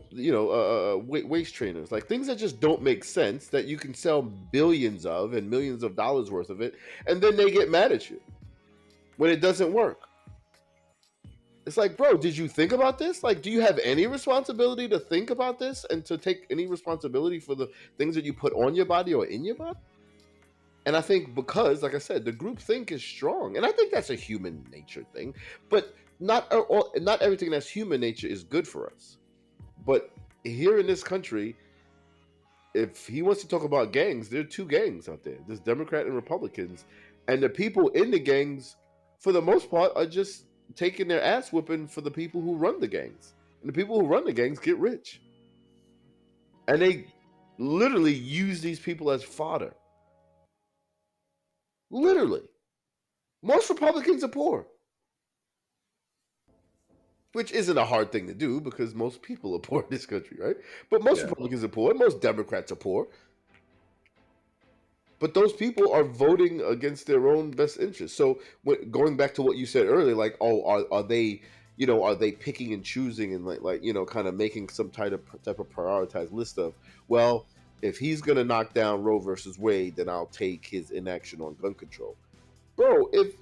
waist trainers, like things that just don't make sense that you can sell billions of and millions of dollars worth of it, and then they get mad at you when it doesn't work. It's like, bro, did you think about this? Like, do you have any responsibility to think about this and to take any responsibility for the things that you put on your body or in your body? And I think because, like I said, the group think is strong, and I think that's a human nature thing. But not everything that's human nature is good for us. But here in this country, if he wants to talk about gangs, there are two gangs out there. There's Democrat and Republicans, and the people in the gangs, for the most part, are just taking their ass whipping for the people who run the gangs, and the people who run the gangs get rich, and they literally use these people as fodder. Literally, most Republicans are poor, which isn't a hard thing to do because most people are poor in this country, right? But most Yeah. Republicans are poor, most Democrats are poor. But those people are voting against their own best interests. So going back to what you said earlier, like, oh, are they, are they picking and choosing and like kind of making some type of prioritized list of, well, if he's gonna knock down Roe versus Wade, then I'll take his inaction on gun control, bro. If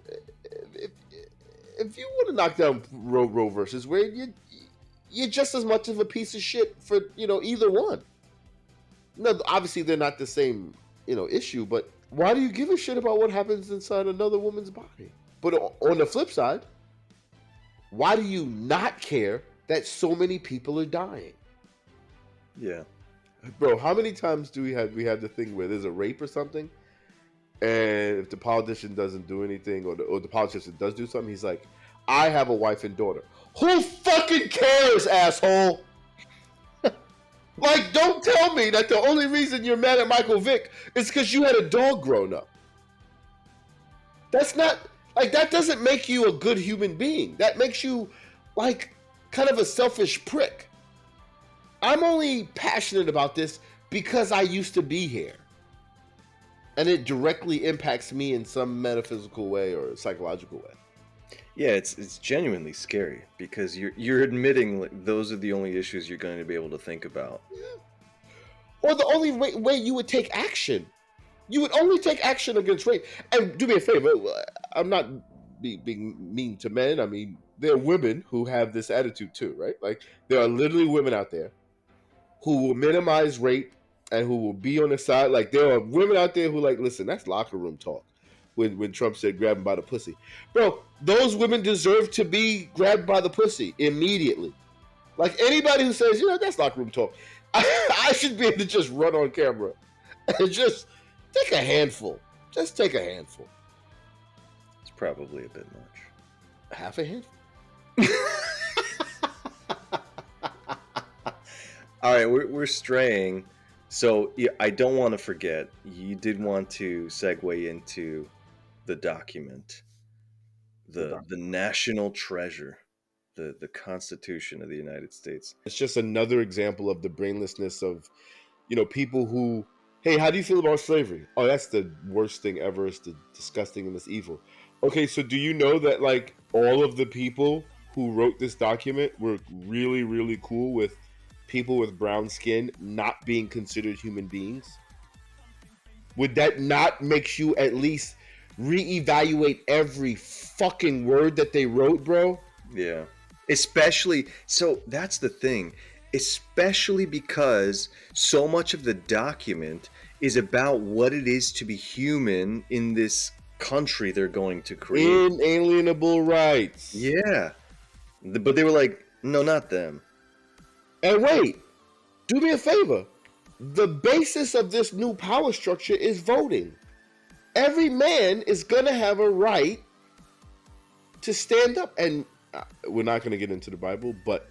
if you want to knock down Roe versus Wade, you're just as much of a piece of shit for either one. No, obviously they're not the same issue, but why do you give a shit about what happens inside another woman's body? But on the flip side, why do you not care that so many people are dying? Yeah. Bro, how many times do we have the thing where there's a rape or something, and if the politician doesn't do anything, or the politician does do something, he's like, I have a wife and daughter. Who fucking cares, asshole? Like, don't tell me that the only reason you're mad at Michael Vick is because you had a dog grown up. That's not, like, that doesn't make you a good human being. That makes you, like, kind of a selfish prick. I'm only passionate about this because I used to be here. And it directly impacts me in some metaphysical way or psychological way. Yeah, it's genuinely scary because you're admitting like, those are the only issues you're going to be able to think about. Or the only way you would take action. You would only take action against rape. And do me a favor, I'm not being mean to men. I mean, there are women who have this attitude too, right? Like, there are literally women out there who will minimize rape and who will be on the side. Like, there are women out there who, like, listen, that's locker room talk. When Trump said grab him by the pussy. Bro, those women deserve to be grabbed by the pussy immediately. Like, anybody who says, that's locker room talk, I should be able to just run on camera and just take a handful. Just take a handful. It's probably a bit much. Half a handful. All right, we're straying. So yeah, I don't want to forget. You did want to segue into the document. the national treasure, the Constitution of the United States. It's just another example of the brainlessness of, people who, hey, how do you feel about slavery? Oh, that's the worst thing ever. It's the disgusting and it's evil. Okay, so do you know that like all of the people who wrote this document were really, really cool with people with brown skin not being considered human beings? Would that not make you at least reevaluate every fucking word that they wrote, bro? Yeah. Especially, so that's the thing, especially because so much of the document is about what it is to be human in this country they're going to create. Inalienable rights. Yeah. But they were like, no, not them. And wait, do me a favor. The basis of this new power structure is voting. Every man is going to have a right to stand up. And we're not going to get into the Bible, but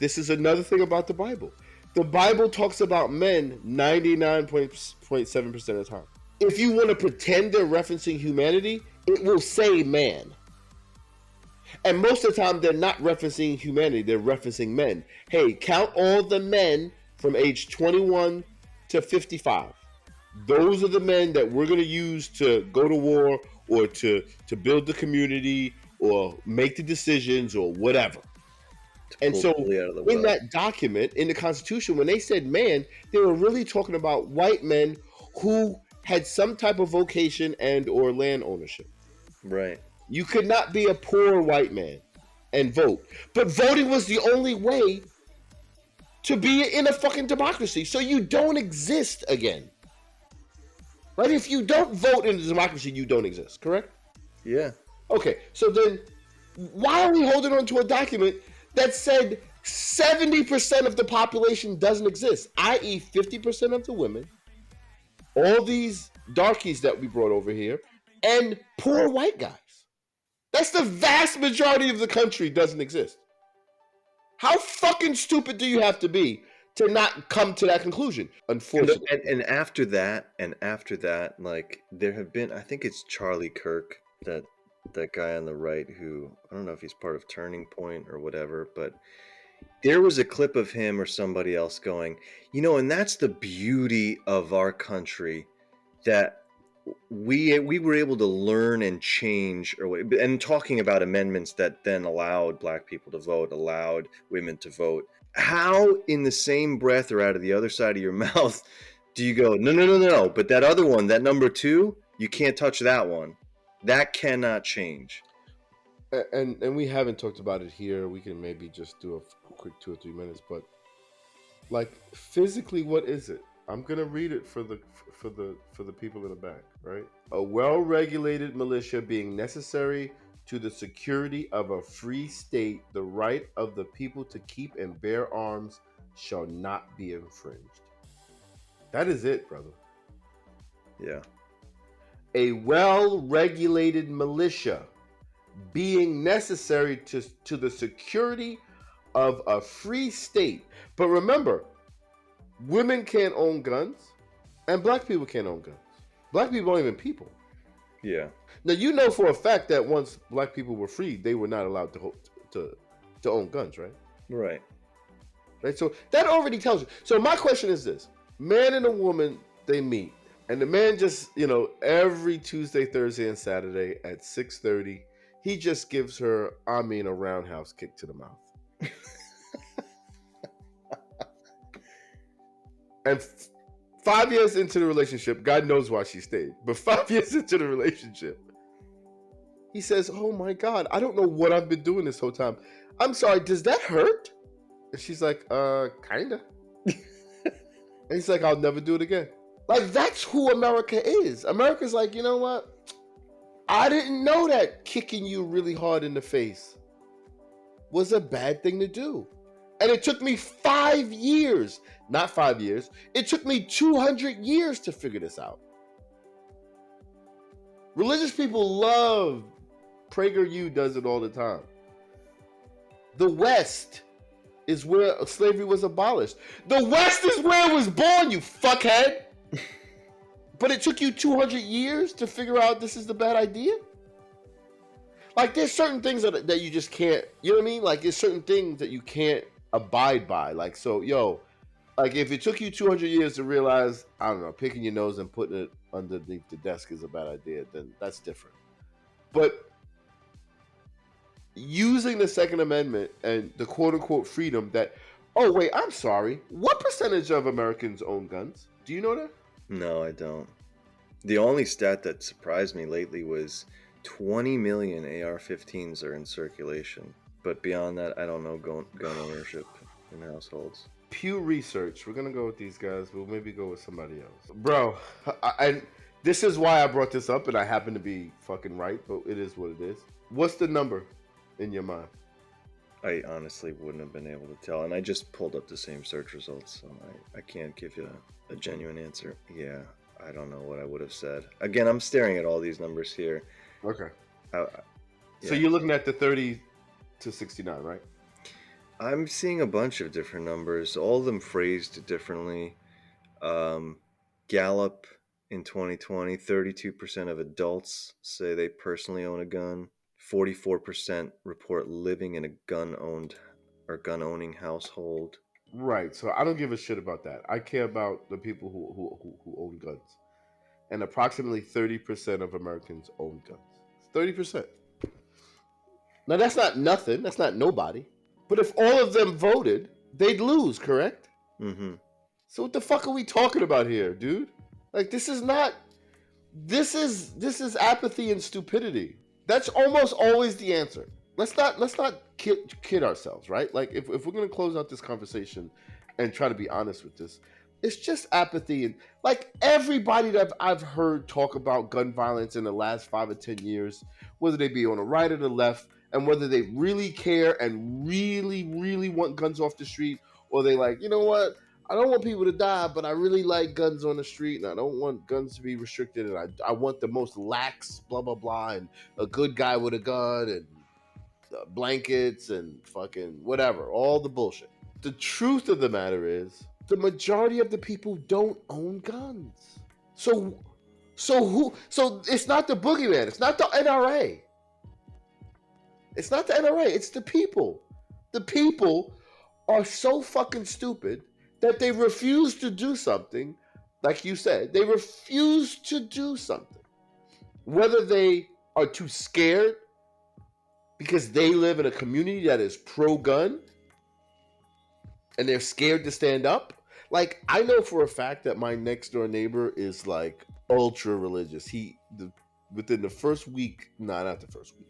this is another thing about the Bible. The Bible talks about men 99.7% of the time. If you want to pretend they're referencing humanity, it will say man. And most of the time, they're not referencing humanity. They're referencing men. Hey, count all the men from age 21 to 55. Those are the men that we're going to use to go to war or to build the community or make the decisions or whatever. And so in that document, in the Constitution, when they said man, they were really talking about white men who had some type of vocation and or land ownership. Right. You could not be a poor white man and vote. But voting was the only way to be in a fucking democracy. So you don't exist again. Right? If you don't vote in a democracy, you don't exist, correct? Yeah. Okay, so then why are we holding on to a document that said 70% of the population doesn't exist, i.e. 50% of the women, all these darkies that we brought over here, and poor white guys? That's the vast majority of the country doesn't exist. How fucking stupid do you have to be to not come to that conclusion? Unfortunately. And after that, like there have been, I think it's Charlie Kirk, that guy on the right who, I don't know if he's part of Turning Point or whatever, but there was a clip of him or somebody else going, and that's the beauty of our country, that we were able to learn and change, and talking about amendments that then allowed black people to vote, allowed women to vote. How in the same breath or out of the other side of your mouth do you go, no, but that other one, that number 2, you can't touch that one. That cannot change. And we haven't talked about it here. We can maybe just do a quick 2 or 3 minutes, but like physically, what is it? I'm gonna read it for the people in the back, right? A well-regulated militia being necessary to the security of a free state, the right of the people to keep and bear arms shall not be infringed. That is it, brother. Yeah. A well-regulated militia being necessary to the security of a free state. But remember, women can't own guns, and black people can't own guns. Black people aren't even people. Yeah. Now, you know for a fact that once black people were freed, they were not allowed to own guns, right? Right. Right. So that already tells you. So my question is this: man and a woman, they meet, and the man just, every Tuesday, Thursday, and Saturday at 6:30, he just gives her, a roundhouse kick to the mouth. And 5 years into the relationship, God knows why she stayed, but 5 years into the relationship, he says, oh my God, I don't know what I've been doing this whole time. I'm sorry, does that hurt? And she's like, kinda. And he's like, I'll never do it again. Like, that's who America is. America's like, you know what? I didn't know that kicking you really hard in the face was a bad thing to do. And it took me 5 years, not 5 years. It took me 200 years to figure this out. Religious people love, PragerU does it all the time. The West is where slavery was abolished. The West is where it was born, you fuckhead. But it took you 200 years to figure out this is the bad idea? Like, there's certain things that you just can't, you know what I mean? Like, there's certain things that you can't abide by. Like, so, yo, like, if it took you 200 years to realize, I don't know, picking your nose and putting it underneath the desk is a bad idea, then that's different. But using the Second Amendment and the quote unquote freedom that, oh, wait, I'm sorry. What percentage of Americans own guns? Do you know that? No, I don't. The only stat that surprised me lately was 20 million AR-15s are in circulation. But beyond that, I don't know gun ownership in households. Pew Research. We're gonna go with these guys. We'll maybe go with somebody else, bro. And this is why I brought this up, and I happen to be fucking right, but it is what it is. What's the number in your mind? I honestly wouldn't have been able to tell, and I just pulled up the same search results, so I can't give you a genuine answer. Yeah, I don't know what I would have said. Again, I'm staring at all these numbers here. Okay. Yeah. So you're looking at the 30 to 69, right? I'm seeing a bunch of different numbers, all of them phrased differently. Gallup in 2020, 32% of adults say they personally own a gun. 44% report living in a gun-owned or gun-owning household. Right. So I don't give a shit about that. I care about the people who own guns. And approximately 30% of Americans own guns. 30%. Now, that's not nothing. That's not nobody. But if all of them voted, they'd lose, correct? Mm-hmm. So what the fuck are we talking about here, dude? Like, this is apathy and stupidity. That's almost always the answer. Let's not kid ourselves, right? Like, if we're gonna close out this conversation and try to be honest with this, it's just apathy. And like, everybody that I've heard talk about gun violence in the last 5 or 10 years, whether they be on the right or the left, and whether they really care and really, really want guns off the street, or they like, you know what? I don't want people to die, but I really like guns on the street, and I don't want guns to be restricted, and I want the most lax, blah, blah, blah, and a good guy with a gun, and blankets, and fucking whatever, all the bullshit. The truth of the matter is, the majority of the people don't own guns. So it's not the boogeyman, it's not the NRA. It's not the NRA, it's the people. The people are so fucking stupid that they refuse to do something, like you said. They refuse to do something. Whether they are too scared because they live in a community that is pro-gun and they're scared to stand up. Like, I know for a fact that my next door neighbor is like ultra religious. Within the first week, not the first week,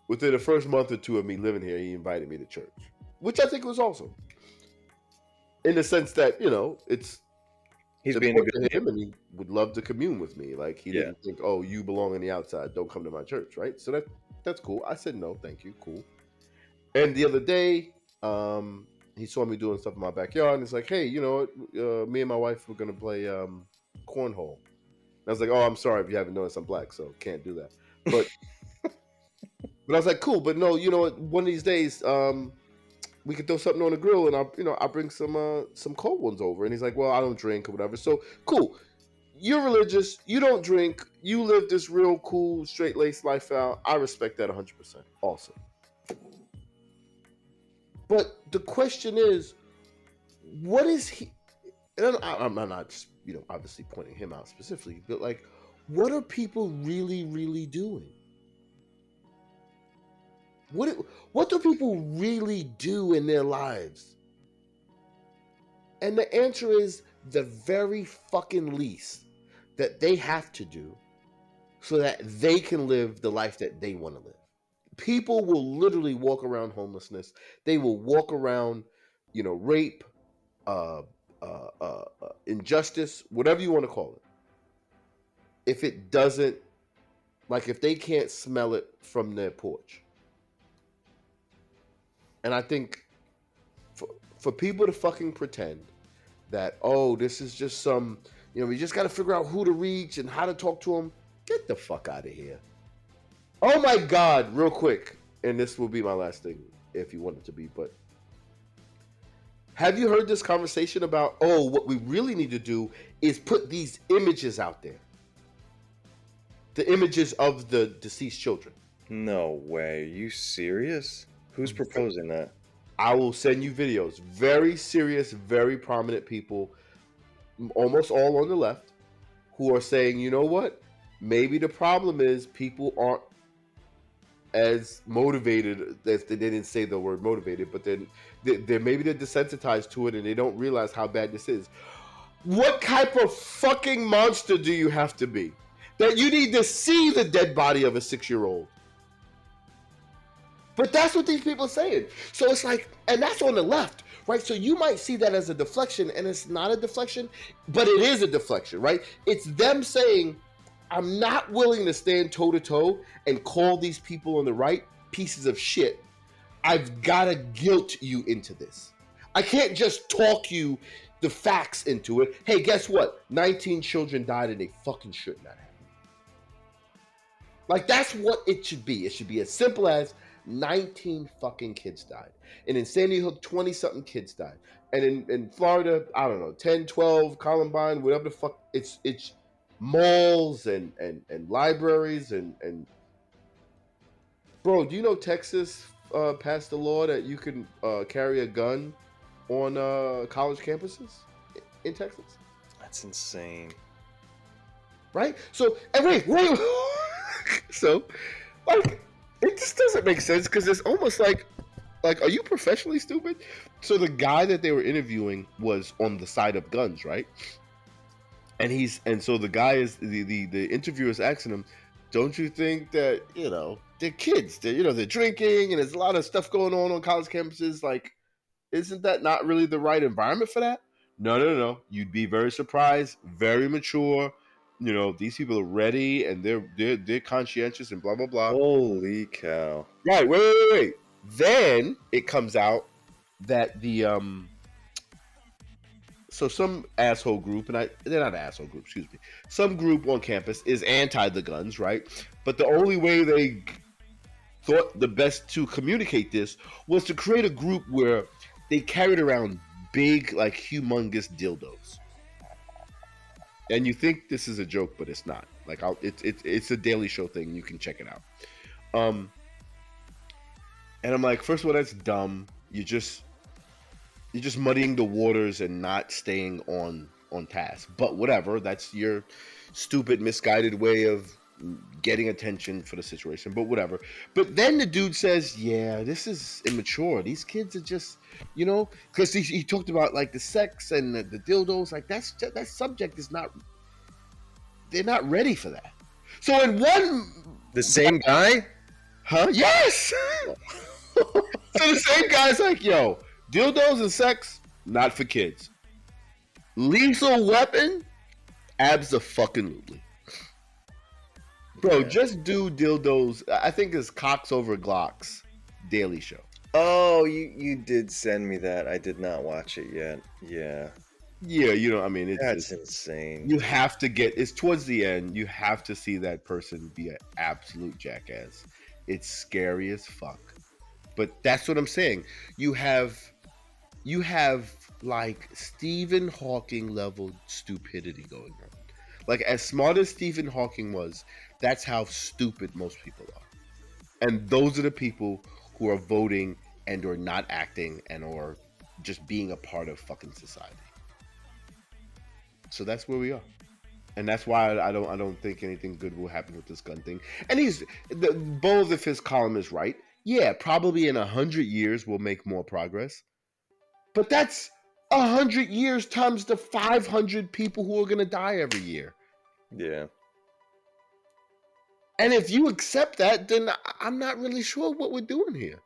within the first month or two of me living here, he invited me to church, which I think was awesome. In the sense that, you know, he's being a good him, and he would love to commune with me. Like, he didn't think, oh, you belong on the outside, don't come to my church, right? So that's cool. I said no, thank you, cool. And the other day, he saw me doing stuff in my backyard, and he's like, hey, you know what? Me and my wife were gonna play cornhole. And I was like, oh, I'm sorry if you haven't noticed, I'm black, so can't do that. But but I was like, cool, but no, you know what? One of these days, we could throw something on the grill, and I'll bring some cold ones over. And he's like, well, I don't drink or whatever. So cool. You're religious. You don't drink. You live this real cool, straight-laced lifestyle. I respect that 100%. Awesome. But the question is, what is he? And I'm not just, obviously pointing him out specifically, but like, what are people really, really doing? What do people really do in their lives? And the answer is the very fucking least that they have to do so that they can live the life that they want to live. People will literally walk around homelessness. They will walk around, rape, injustice, whatever you want to call it. If it doesn't, like, if they can't smell it from their porch. And I think for people to fucking pretend that, oh, this is just some, we just got to figure out who to reach and how to talk to them. Get the fuck out of here. Oh my God, real quick. And this will be my last thing if you want it to be, but have you heard this conversation about, oh, what we really need to do is put these images out there. The images of the deceased children. No way. Are you serious? Who's proposing that? I will send you videos. Very serious, very prominent people, almost all on the left, who are saying, you know what? Maybe the problem is people aren't as motivated as they didn't say the word motivated, but then they're maybe they're desensitized to it and they don't realize how bad this is. What type of fucking monster do you have to be that you need to see the dead body of a 6-year-old? But that's what these people are saying. So it's like, and that's on the left, right? So you might see that as a deflection, and it's not a deflection, but it is a deflection, right? It's them saying, I'm not willing to stand toe to toe and call these people on the right pieces of shit. I've got to guilt you into this. I can't just talk you the facts into it. Hey, guess what? 19 children died and they fucking should not have. Like, that's what it should be. It should be as simple as 19 fucking kids died. And in Sandy Hook, 20 something kids died. And in Florida, I don't know, 10, 12, Columbine, whatever the fuck, it's malls and libraries and bro, do you know Texas passed a law that you can carry a gun on college campuses in Texas? That's insane. Right? So, and wait. So, like, it just doesn't make sense because it's almost like, are you professionally stupid? So the guy that they were interviewing was on the side of guns, right? And so the guy is the interviewer is asking him, don't you think that, they're kids, they're drinking and there's a lot of stuff going on college campuses, like, isn't that not really the right environment for that? No. You'd be very surprised, very mature. These people are ready and they're conscientious and blah blah blah. Holy cow! Right, wait. Then it comes out that so some asshole group, and they're not an asshole group, excuse me. Some group on campus is anti the guns, right? But the only way they thought the best to communicate this was to create a group where they carried around big, like humongous dildos. And you think this is a joke, but it's not. Like, it's a Daily Show thing. You can check it out. And I'm like, first of all, that's dumb. You're just muddying the waters and not staying on task. But whatever, that's your stupid, misguided way of getting attention for the situation. But whatever. But then the dude says, yeah, this is immature. These kids are just, because he talked about like the sex and the dildos. Like that subject is not. They're not ready for that. So in the same guy, huh? Yes. So the same guy's like, yo, dildos and sex, not for kids. Lethal weapon, abso-fucking-lutely. Bro, just do dildos. I think it's Cocks Over Glocks Daily Show. Oh, you did send me that. I did not watch it yet. Yeah. Yeah, I mean, that's insane. You have to it's towards the end. You have to see that person be an absolute jackass. It's scary as fuck. But that's what I'm saying. You have like Stephen Hawking level stupidity going on. Like, as smart as Stephen Hawking was, that's how stupid most people are. And those are the people who are voting and or not acting and or just being a part of fucking society. So that's where we are. And that's why I don't think anything good will happen with this gun thing. And both of his column is right. Yeah, probably in 100 years we'll make more progress. But that's 100 years times the 500 people who are going to die every year. Yeah. And if you accept that, then I'm not really sure what we're doing here.